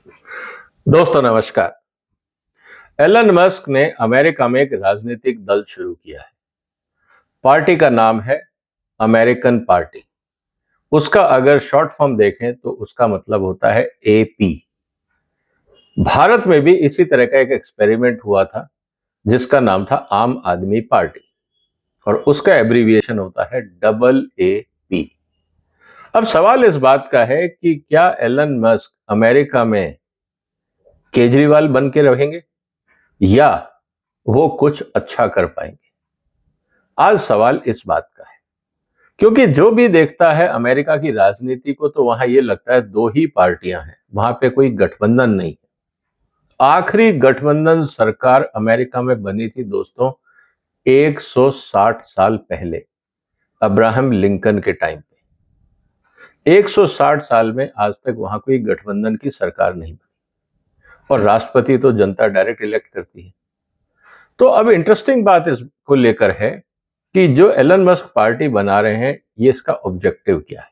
दोस्तों नमस्कार। Elon Musk ने अमेरिका में एक राजनीतिक दल शुरू किया है। पार्टी का नाम है अमेरिकन पार्टी। उसका अगर शॉर्ट फॉर्म देखें तो उसका मतलब होता है एपी। भारत में भी इसी तरह का एक एक्सपेरिमेंट हुआ था जिसका नाम था आम आदमी पार्टी और उसका एब्रीविएशन होता है डबल ए पी। अब सवाल इस बात का है कि क्या एलन मस्क अमेरिका में केजरीवाल बन के रहेंगे या वो कुछ अच्छा कर पाएंगे। आज सवाल इस बात का है क्योंकि जो भी देखता है अमेरिका की राजनीति को तो वहां ये लगता है दो ही पार्टियां हैं, वहां पे कोई गठबंधन नहीं है। आखिरी गठबंधन सरकार अमेरिका में बनी थी दोस्तों 160 साल पहले, अब्राहम लिंकन के टाइम पे। 160 साल में आज तक वहां कोई गठबंधन की सरकार नहीं बनी और राष्ट्रपति तो जनता डायरेक्ट इलेक्ट करती है। तो अब इंटरेस्टिंग बात इसको लेकर है कि जो एलन मस्क पार्टी बना रहे हैं ये इसका ऑब्जेक्टिव क्या है,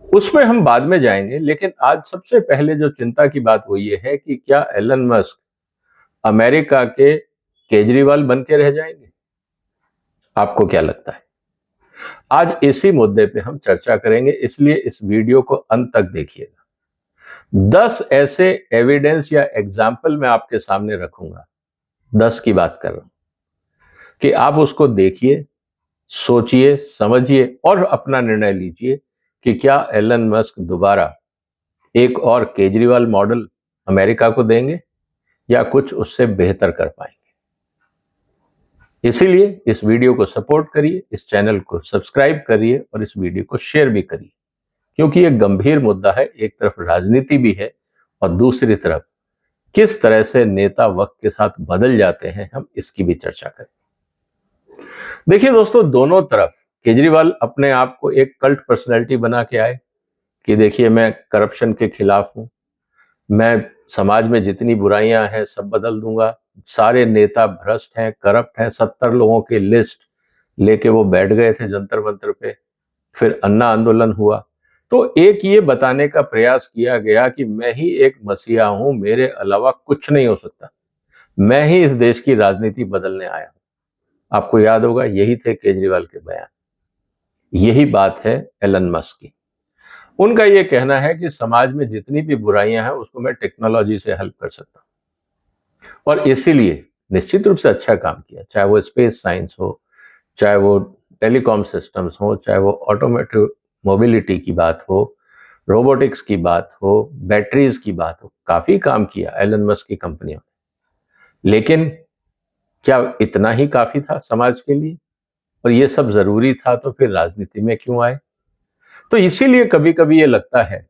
उसमें हम बाद में जाएंगे। लेकिन आज सबसे पहले जो चिंता की बात वो ये है कि क्या एलन मस्क अमेरिका के केजरीवाल बन के रह जाएंगे। आपको क्या लगता है? आज इसी मुद्दे पे हम चर्चा करेंगे, इसलिए इस वीडियो को अंत तक देखिएगा। 10 ऐसे एविडेंस या एग्जाम्पल मैं आपके सामने रखूंगा, 10 की बात कर रहा हूं, कि आप उसको देखिए, सोचिए, समझिए और अपना निर्णय लीजिए कि क्या एलन मस्क दोबारा एक और केजरीवाल मॉडल अमेरिका को देंगे या कुछ उससे बेहतर कर पाएंगे। इसीलिए इस वीडियो को सपोर्ट करिए, इस चैनल को सब्सक्राइब करिए और इस वीडियो को शेयर भी करिए, क्योंकि यह गंभीर मुद्दा है। एक तरफ राजनीति भी है और दूसरी तरफ किस तरह से नेता वक्त के साथ बदल जाते हैं, हम इसकी भी चर्चा करें। देखिए दोस्तों, दोनों तरफ केजरीवाल अपने आप को एक कल्ट पर्सनैलिटी बना के आए कि देखिए मैं करप्शन के खिलाफ हूं, मैं समाज में जितनी बुराइयां हैं सब बदल दूंगा, सारे नेता भ्रष्ट हैं, करप्ट हैं। 70 लोगों की लिस्ट लेके वो बैठ गए थे जंतर मंतर पे। फिर अन्ना आंदोलन हुआ तो एक ये बताने का प्रयास किया गया कि मैं ही एक मसीहा हूं, मेरे अलावा कुछ नहीं हो सकता, मैं ही इस देश की राजनीति बदलने आया हूं। आपको याद होगा यही थे केजरीवाल के बयान, यही बात है एलन मस्क की। उनका यह कहना है कि समाज में जितनी भी बुराइयां हैं उसको मैं टेक्नोलॉजी से हेल्प कर सकता हूं और इसीलिए निश्चित रूप से अच्छा काम किया, चाहे वो स्पेस साइंस हो, चाहे वो टेलीकॉम सिस्टम्स हो, चाहे वो ऑटोमेटिव मोबिलिटी की बात हो, रोबोटिक्स की बात हो, बैटरीज की बात हो। काफी काम किया एलन मस्क की कंपनियों ने, लेकिन क्या इतना ही काफी था समाज के लिए और ये सब जरूरी था तो फिर राजनीति में क्यों आए? तो इसीलिए कभी कभी ये लगता है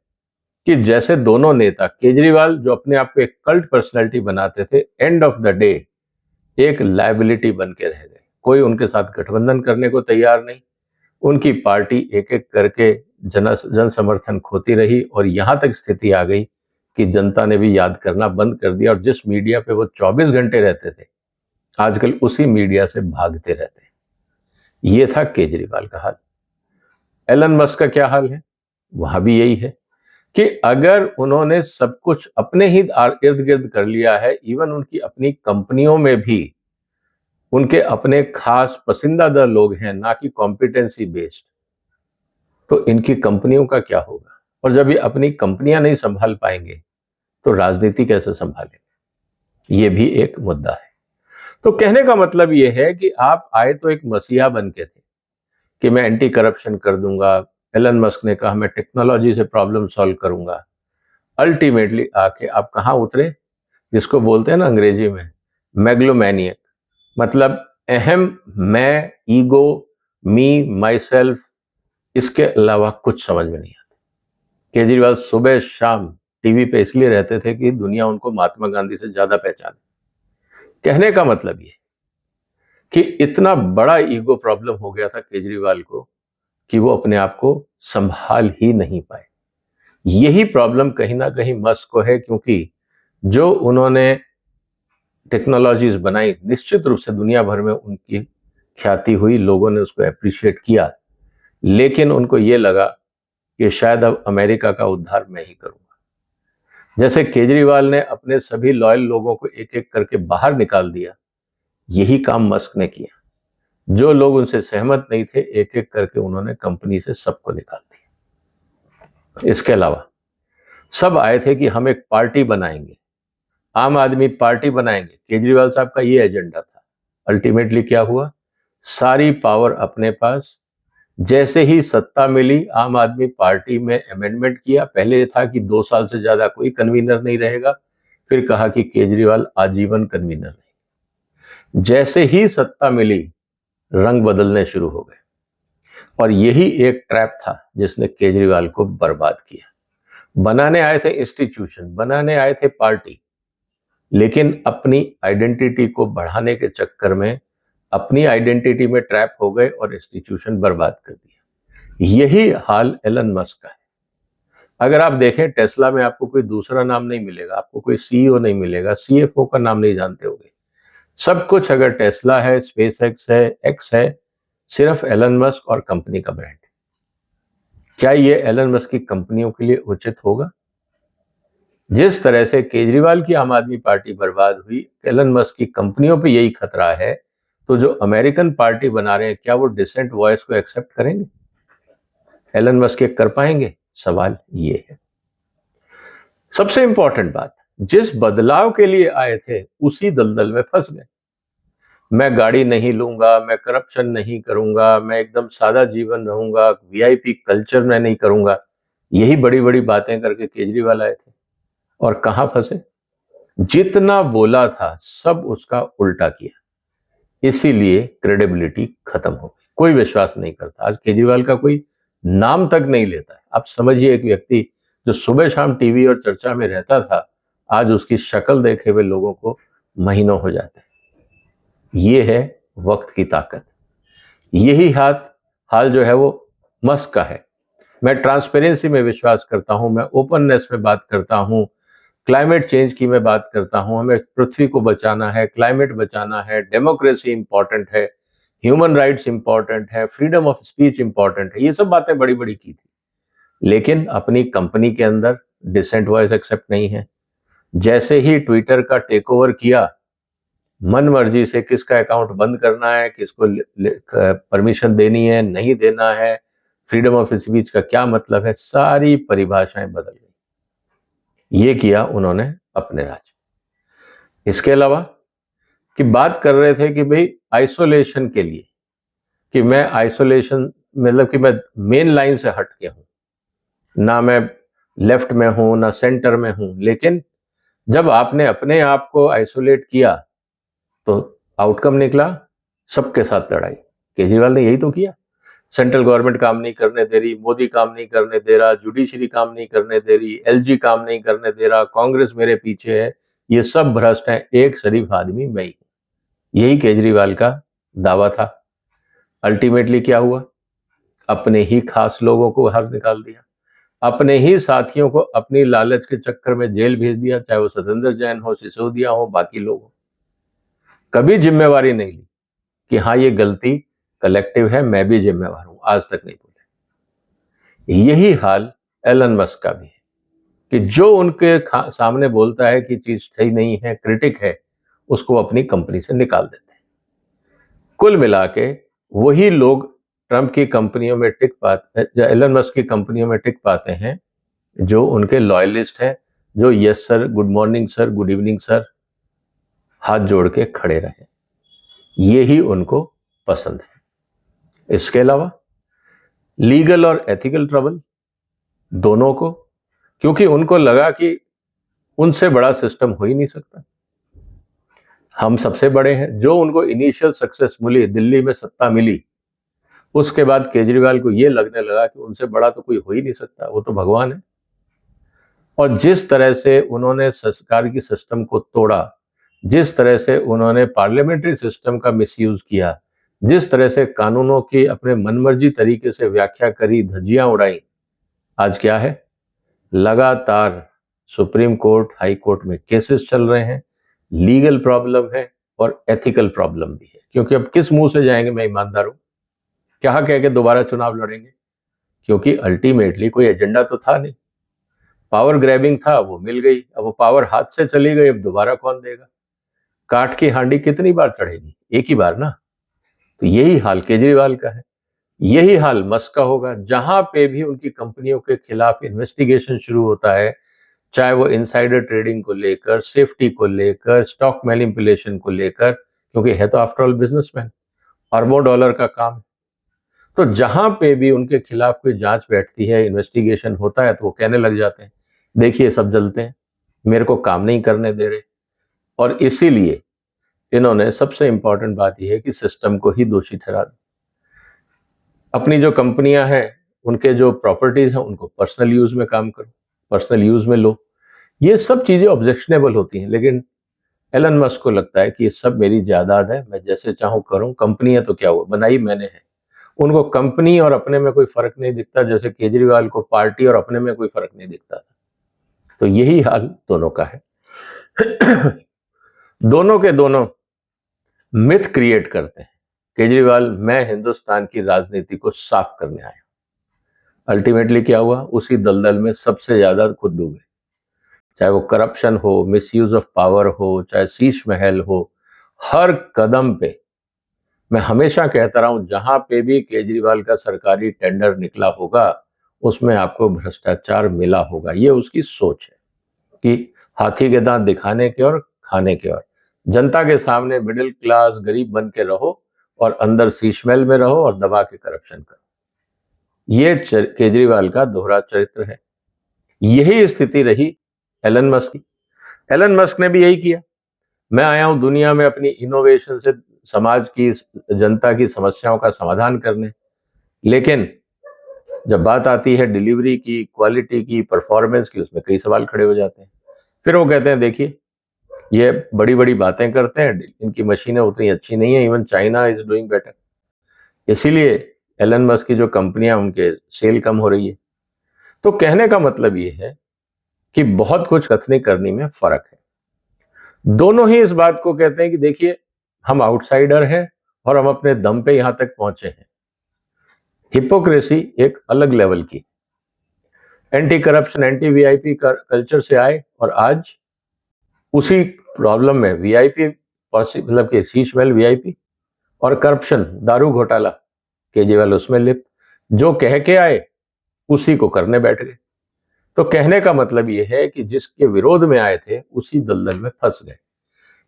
कि जैसे दोनों नेता, केजरीवाल जो अपने आप को एक कल्ट पर्सनैलिटी बनाते थे, एंड ऑफ द डे एक लायबिलिटी बन के रह गए। कोई उनके साथ गठबंधन करने को तैयार नहीं, उनकी पार्टी एक एक करके जन समर्थन खोती रही और यहां तक स्थिति आ गई कि जनता ने भी याद करना बंद कर दिया और जिस मीडिया पे वो 24 घंटे रहते थे आजकल उसी मीडिया से भागते रहते हैं। ये था केजरीवाल का हाल। एलन मस्क का क्या हाल है? वहां भी यही है कि अगर उन्होंने सब कुछ अपने ही इर्द गिर्द कर लिया है, इवन उनकी अपनी कंपनियों में भी उनके अपने खास पसंदीदा लोग हैं, ना कि कॉम्पिटेंसी बेस्ड, तो इनकी कंपनियों का क्या होगा? और जब ये अपनी कंपनियां नहीं संभाल पाएंगे तो राजनीति कैसे संभालेंगे? ये भी एक मुद्दा है। तो कहने का मतलब ये है कि आप आए तो एक मसीहा बन के थे कि मैं एंटी करप्शन कर दूंगा। एलन मस्क ने कहा मैं टेक्नोलॉजी से प्रॉब्लम सॉल्व करूंगा। अल्टीमेटली आके आप कहां उतरे? जिसको बोलते हैं ना अंग्रेजी में मेगलोमैनियक, मतलब अहम, मैं, ईगो, मी, माई सेल्फ, इसके अलावा कुछ समझ में नहीं आता। केजरीवाल सुबह शाम टीवी पे इसलिए रहते थे कि दुनिया उनको महात्मा गांधी से ज्यादा पहचाने। कहने का मतलब ये कि इतना बड़ा ईगो प्रॉब्लम हो गया था केजरीवाल को कि वो अपने आप को संभाल ही नहीं पाए। यही प्रॉब्लम कहीं ना कहीं मस्क को है, क्योंकि जो उन्होंने टेक्नोलॉजीज बनाई निश्चित रूप से दुनिया भर में उनकी ख्याति हुई, लोगों ने उसको अप्रिशिएट किया, लेकिन उनको ये लगा कि शायद अब अमेरिका का उद्धार मैं ही करूंगा। जैसे केजरीवाल ने अपने सभी लॉयल लोगों को एक एक करके बाहर निकाल दिया, यही काम मस्क ने किया। जो लोग उनसे सहमत नहीं थे, एक एक करके उन्होंने कंपनी से सबको निकाल दिया। इसके अलावा सब आए थे कि हम एक पार्टी बनाएंगे, आम आदमी पार्टी बनाएंगे। केजरीवाल साहब का ये एजेंडा था। अल्टीमेटली क्या हुआ, सारी पावर अपने पास। जैसे ही सत्ता मिली, आम आदमी पार्टी में अमेंडमेंट किया। पहले था कि 2 साल से ज्यादा कोई कन्वीनर नहीं रहेगा, फिर कहा कि केजरीवाल आजीवन कन्वीनर नहीं। जैसे ही सत्ता मिली, रंग बदलने शुरू हो गए, और यही एक ट्रैप था जिसने केजरीवाल को बर्बाद किया। बनाने आए थे इंस्टीट्यूशन, बनाने आए थे पार्टी, लेकिन अपनी आइडेंटिटी को बढ़ाने के चक्कर में अपनी आइडेंटिटी में ट्रैप हो गए और इंस्टीट्यूशन बर्बाद कर दिया। यही हाल एलन मस्क का है। अगर आप देखें, टेस्ला में आपको कोई दूसरा नाम नहीं मिलेगा, आपको कोई सीईओ नहीं मिलेगा, सीएफओ का नाम नहीं जानते होंगे। सब कुछ अगर टेस्ला है, स्पेस एक्स है, सिर्फ एलन मस्क और कंपनी का ब्रांड। क्या ये एलन मस्क की कंपनियों के लिए उचित होगा? जिस तरह से केजरीवाल की आम आदमी पार्टी बर्बाद हुई, एलन मस्क की कंपनियों पे यही खतरा है। तो जो अमेरिकन पार्टी बना रहे हैं, क्या वो डिसेंट वॉइस को एक्सेप्ट करेंगे? एलन मस्क के कर पाएंगे? सवाल ये है। सबसे इंपॉर्टेंट बात, जिस बदलाव के लिए आए थे उसी दलदल में फंस गए। मैं गाड़ी नहीं लूंगा, मैं करप्शन नहीं करूंगा, मैं एकदम सादा जीवन रहूंगा, वीआईपी कल्चर में नहीं करूंगा, यही बड़ी बड़ी बातें करके केजरीवाल आए थे। और कहां फंसे? जितना बोला था सब उसका उल्टा किया, इसीलिए क्रेडिबिलिटी खत्म हो गई। कोई विश्वास नहीं करता। आज केजरीवाल का कोई नाम तक नहीं लेता है। आप समझिए, एक व्यक्ति जो सुबह शाम टीवी और चर्चा में रहता था, आज उसकी शक्ल देखे हुए लोगों को महीनों हो जाते हैं। ये है वक्त की ताकत। यही हाल जो है वो मस्क का है। मैं ट्रांसपेरेंसी में विश्वास करता हूं, मैं ओपननेस में बात करता हूं, क्लाइमेट चेंज की मैं बात करता हूं। हमें पृथ्वी को बचाना है, क्लाइमेट बचाना है, डेमोक्रेसी इंपॉर्टेंट है, ह्यूमन राइट्स इंपॉर्टेंट है, फ्रीडम ऑफ स्पीच इंपॉर्टेंट है। ये सब बातें बड़ी बड़ी की थी, लेकिन अपनी कंपनी के अंदर डिसेंट वॉइस एक्सेप्ट नहीं है। जैसे ही ट्विटर का टेक ओवर किया, मन मर्जी से किसका अकाउंट बंद करना है, किसको परमिशन देनी है, नहीं देना है, फ्रीडम ऑफ स्पीच का क्या मतलब है, सारी परिभाषाएं बदल गई। ये किया उन्होंने अपने राज्य। इसके अलावा कि बात कर रहे थे कि भाई आइसोलेशन के लिए, कि मैं आइसोलेशन मतलब कि मैं मेन लाइन से हट के हूं, ना मैं लेफ्ट में हूं ना सेंटर में हूं। लेकिन जब आपने अपने आप को आइसोलेट किया तो आउटकम निकला सबके साथ लड़ाई। केजरीवाल ने यही तो किया। सेंट्रल गवर्नमेंट काम नहीं करने दे रही, मोदी काम नहीं करने दे रहा, जुडिशरी काम नहीं करने दे रही, एलजी काम नहीं करने दे रहा, कांग्रेस मेरे पीछे है, ये सब भ्रष्ट है, एक शरीफ आदमी मैं ही। यही केजरीवाल का दावा था। अल्टीमेटली क्या हुआ? अपने ही खास लोगों को बाहर निकाल दिया, अपने ही साथियों को अपनी लालच के चक्कर में जेल भेज दिया, चाहे वो सत्येंद्र जैन हो, सिसोदिया हो, बाकी लोग हो। कभी जिम्मेवारी नहीं ली कि हाँ ये गलती कलेक्टिव है, मैं भी जिम्मेवार हूं, आज तक नहीं बोले। यही हाल एलन मस्क का भी है कि जो उनके सामने बोलता है कि चीज सही नहीं है, क्रिटिक है, उसको अपनी कंपनी से निकाल देते हैं। कुल मिला के वही लोग ट्रंप की कंपनियों में टिक पाते, या एलन मस्क की कंपनियों में टिक पाते हैं, जो उनके लॉयलिस्ट हैं, जो yes sir, good morning sir, good evening sir हाथ जोड़ के खड़े रहे। ये ही उनको पसंद है। इसके अलावा लीगल और एथिकल ट्रबल दोनों को, क्योंकि उनको लगा कि उनसे बड़ा सिस्टम हो ही नहीं सकता, हम सबसे बड़े हैं। जो उनको इनिशियल सक्सेस मिली, दिल्ली में सत्ता मिली, उसके बाद केजरीवाल को यह लगने लगा कि उनसे बड़ा तो कोई हो ही नहीं सकता, वो तो भगवान है। और जिस तरह से उन्होंने सरकार की सिस्टम को तोड़ा, जिस तरह से उन्होंने पार्लियामेंट्री सिस्टम का मिसयूज किया, जिस तरह से कानूनों की अपने मनमर्जी तरीके से व्याख्या करी, धज्जियां उड़ाई, आज क्या है? लगातार सुप्रीम कोर्ट, हाई कोर्ट में केसेस चल रहे हैं। लीगल प्रॉब्लम है और एथिकल प्रॉब्लम भी है, क्योंकि अब किस मुंह से जाएंगे मैं ईमानदार हूं, क्या कह के दोबारा चुनाव लड़ेंगे? क्योंकि अल्टीमेटली कोई एजेंडा तो था नहीं। पावर ग्रैबिंग था, वो मिल गई, अब वो पावर हाथ से चली गई, अब दोबारा कौन देगा? काठ की हांडी कितनी बार चढ़ेगी? एक ही बार ना। तो यही हाल केजरीवाल का है, यही हाल मस्क का होगा। जहां पे भी उनकी कंपनियों के खिलाफ इन्वेस्टिगेशन शुरू होता है, चाहे वो इनसाइडर ट्रेडिंग को लेकर, सेफ्टी को लेकर, स्टॉक मैनिपुलेशन को लेकर, क्योंकि है तो आफ्टर ऑल बिजनेसमैन, अरबों डॉलर का काम। तो जहां पे भी उनके खिलाफ कोई जांच बैठती है, इन्वेस्टिगेशन होता है, तो वो कहने लग जाते हैं, देखिए सब जलते हैं, मेरे को काम नहीं करने दे रहे। और इसीलिए इन्होंने सबसे इंपॉर्टेंट बात यह है कि सिस्टम को ही दोषी ठहरा दिया। अपनी जो कंपनियां हैं, उनके जो प्रॉपर्टीज हैं, उनको पर्सनल यूज में काम करो, पर्सनल यूज में लो। ये सब चीजें ऑब्जेक्शनेबल होती हैं, लेकिन एलन मस्क को लगता है कि ये सब मेरी जायदाद है, मैं जैसे चाहूं करूं, कंपनियां तो क्या हुआ, बनाई मैंने है। उनको कंपनी और अपने में कोई फर्क नहीं दिखता, जैसे केजरीवाल को पार्टी और अपने में कोई फर्क नहीं दिखता था। तो यही हाल दोनों का है। दोनों के दोनों मिथ क्रिएट करते हैं। केजरीवाल, मैं हिंदुस्तान की राजनीति को साफ करने आया। अल्टीमेटली क्या हुआ? उसी दलदल में सबसे ज्यादा खुद डूबे। चाहे वो करप्शन हो, मिसयूज ऑफ पावर हो, चाहे शीश महल हो, हर कदम पे मैं हमेशा कहता रहा हूं, जहां पे भी केजरीवाल का सरकारी टेंडर निकला होगा, उसमें आपको भ्रष्टाचार मिला होगा। ये उसकी सोच है कि हाथी के दांत दिखाने के और खाने के और, जनता के सामने मिडिल क्लास गरीब बन के रहो और अंदर शीशमहल में रहो और दबा के करप्शन करो। ये केजरीवाल का दोहरा चरित्र है। यही स्थिति रही एलन मस्क की। एलन मस्क ने भी यही किया। मैं आया हूं दुनिया में अपनी इनोवेशन से समाज की, जनता की समस्याओं का समाधान करने, लेकिन जब बात आती है डिलीवरी की, क्वालिटी की, परफॉर्मेंस की, उसमें कई सवाल खड़े हो जाते हैं। फिर वो कहते हैं, देखिए ये बड़ी बड़ी बातें करते हैं, इनकी मशीनें उतनी अच्छी नहीं है, even China is doing better. इसीलिए एलन मस्क की जो कंपनियां, उनके सेल कम हो रही है। तो कहने का मतलब ये है कि बहुत कुछ कथनी करनी में फर्क है। दोनों ही इस बात को कहते हैं कि देखिए हम आउटसाइडर हैं और हम अपने दम पे यहां तक पहुंचे हैं। हिपोक्रेसी एक अलग लेवल की। Anti corruption, anti VIP culture से आए और आज उसी प्रॉब्लम में वीआईपी, मतलब कि शीश महल वीआईपी, और करप्शन, दारू घोटाला, केजरीवाल उसमें लिप्त। जो कह के आए उसी को करने बैठ गए। तो कहने का मतलब यह है कि जिसके विरोध में आए थे उसी दलदल में फंस गए।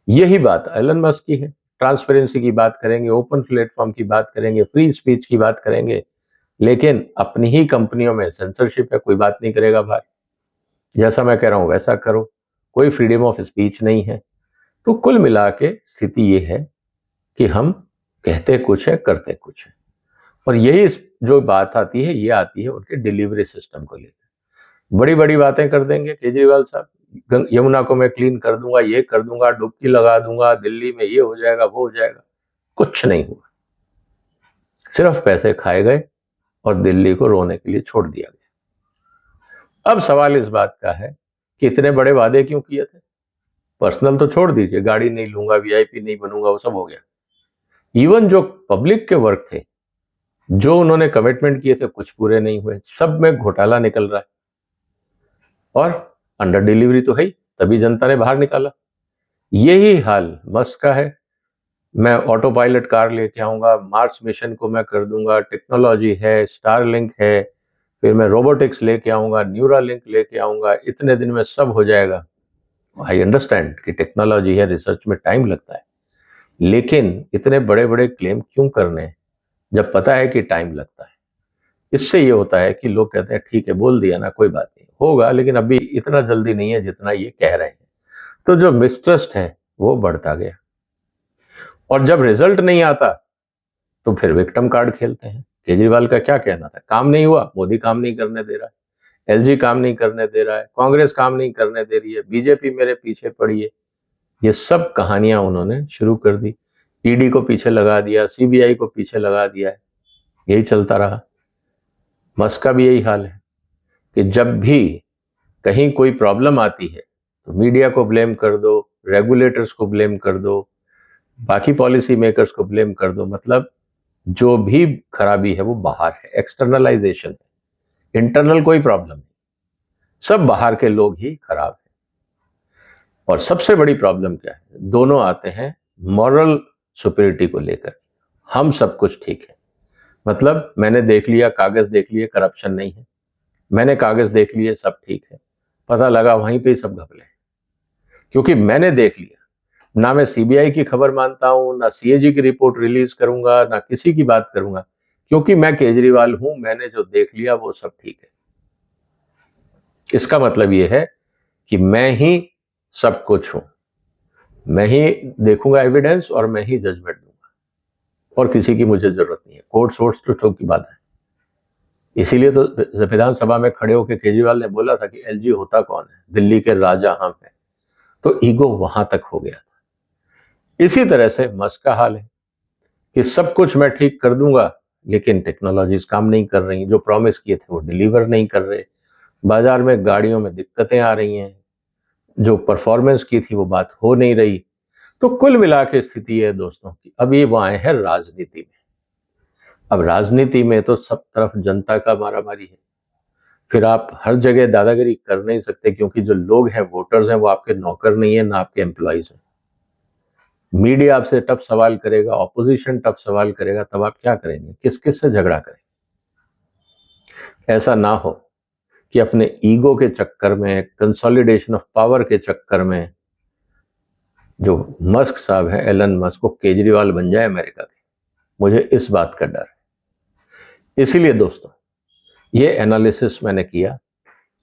यही बात एलन मस्क की है। ट्रांसपेरेंसी की बात करेंगे, ओपन प्लेटफॉर्म की बात करेंगे, फ्री स्पीच की बात करेंगे, लेकिन अपनी ही कंपनियों में सेंसरशिप है, कोई बात नहीं करेगा बाहर। जैसा मैं कह रहा हूं वैसा करो, कोई फ्रीडम ऑफ स्पीच नहीं है। तो कुल मिला के स्थिति ये है कि हम कहते कुछ है, करते कुछ है। और यही जो बात आती है, ये आती है उनके डिलीवरी सिस्टम को लेकर। बड़ी बड़ी बातें कर देंगे केजरीवाल साहब, यमुना को मैं क्लीन कर दूंगा, ये कर दूंगा, डुबकी लगा दूंगा, दिल्ली में ये हो जाएगा, वो हो जाएगा। कुछ नहीं हुआ, सिर्फ पैसे खाए गए और दिल्ली को रोने के लिए छोड़ दिया गया। अब सवाल इस बात का है कि इतने बड़े वादे क्यों किए थे? पर्सनल तो छोड़ दीजिए, गाड़ी नहीं लूंगा, वीआईपी नहीं बनूंगा, वो सब हो गया। इवन जो पब्लिक के वर्क थे, जो उन्होंने कमिटमेंट किए थे, कुछ पूरे नहीं हुए, सब में घोटाला निकल रहा है। और अंडर डिलीवरी तो है ही, तभी जनता ने बाहर निकाला। यही हाल मस्क का है। मैं ऑटो पायलट कार लेके आऊंगा, मार्स मिशन को मैं कर दूंगा, टेक्नोलॉजी है, स्टारलिंक है, फिर मैं रोबोटिक्स लेके आऊंगा, न्यूरालिंक लेके आऊंगा, इतने दिन में सब हो जाएगा। आई अंडरस्टैंड कि टेक्नोलॉजी है, रिसर्च में टाइम लगता है, लेकिन इतने बड़े बड़े क्लेम क्यों करने हैं जब पता है कि टाइम लगता है? इससे ये होता है कि लोग कहते हैं ठीक है, बोल दिया ना, कोई बात नहीं, होगा, लेकिन अभी इतना जल्दी नहीं है जितना ये कह रहे हैं। तो जो मिसट्रस्ट है वो बढ़ता गया, और जब रिजल्ट नहीं आता तो फिर विक्टिम कार्ड खेलते हैं। केजरीवाल का क्या कहना था? काम नहीं हुआ, मोदी काम नहीं करने दे रहा है, एलजी काम नहीं करने दे रहा है, कांग्रेस काम नहीं करने दे रही है, बीजेपी मेरे पीछे पड़ी है। ये सब कहानियां उन्होंने शुरू कर दी। ईडी को पीछे लगा दिया, सीबीआई को पीछे लगा दिया है, यही चलता रहा। मस्क का भी यही हाल है कि जब भी कहीं कोई प्रॉब्लम आती है तो मीडिया को ब्लेम कर दो, रेगुलेटर्स को ब्लेम कर दो, बाकी पॉलिसी मेकर्स को ब्लेम कर दो। मतलब जो भी खराबी है वो बाहर है, एक्सटर्नलाइजेशन है, इंटरनल कोई प्रॉब्लम नहीं। सब बाहर के लोग ही खराब हैं। और सबसे बड़ी प्रॉब्लम क्या है, दोनों आते हैं मॉरल सुपीरियरिटी को लेकर। हम सब कुछ ठीक है, मतलब मैंने देख लिया, कागज देख लिए, करप्शन नहीं है, मैंने कागज देख लिए, सब ठीक है, पता लगा वहीं पे ही सब घपले हैं। क्योंकि मैंने देख लिया, ना मैं सीबीआई की खबर मानता हूं, ना सीएजी की रिपोर्ट रिलीज करूंगा, ना किसी की बात करूंगा, क्योंकि मैं केजरीवाल हूं, मैंने जो देख लिया वो सब ठीक है। इसका मतलब यह है कि मैं ही सब कुछ हूं, मैं ही देखूंगा एविडेंस और मैं ही जजमेंट दूंगा, और किसी की मुझे जरूरत नहीं है। कोर्ट वोर्ट्स तो ठोक की बात है। इसीलिए तो विधानसभा में खड़े होकर केजरीवाल ने बोला था कि एलजी होता कौन है, दिल्ली के राजा हम हैं। तो ईगो वहां तक हो गया था। इसी तरह से मस्क का हाल है कि सब कुछ मैं ठीक कर दूंगा, लेकिन टेक्नोलॉजीज काम नहीं कर रही, जो प्रॉमिस किए थे वो डिलीवर नहीं कर रहे, बाजार में गाड़ियों में दिक्कतें आ रही हैं, जो परफॉर्मेंस की थी वो बात हो नहीं रही। तो कुल मिला के स्थिति है दोस्तों की, अब ये वो आए हैं राजनीति में। अब राजनीति में तो सब तरफ जनता का मारामारी है, फिर आप हर जगह दादागिरी कर नहीं सकते, क्योंकि जो लोग हैं, वोटर्स हैं, वो आपके नौकर नहीं है, ना आपके एम्प्लॉइज हैं। मीडिया आपसे टफ सवाल करेगा, ऑपोजिशन टफ सवाल करेगा, तब आप क्या करेंगे, किस किस से झगड़ा करेंगे। ऐसा ना हो कि अपने ईगो के चक्कर में, कंसोलिडेशन ऑफ पावर के चक्कर में, जो मस्क साहब है, एलन मस्क, को केजरीवाल बन जाए अमेरिका के। मुझे इस बात का डर है। इसीलिए दोस्तों ये एनालिसिस मैंने किया,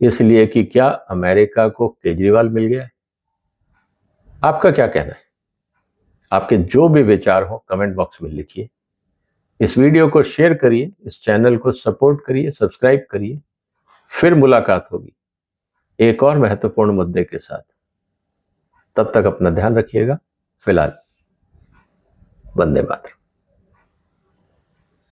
इसलिए कि क्या अमेरिका को केजरीवाल मिल गया है? आपका क्या कहना है? आपके जो भी विचार हो कमेंट बॉक्स में लिखिए। इस वीडियो को शेयर करिए, इस चैनल को सपोर्ट करिए, सब्सक्राइब करिए। फिर मुलाकात होगी एक और महत्वपूर्ण मुद्दे के साथ। तब तक अपना ध्यान रखिएगा। फिलहाल वंदे मातरम।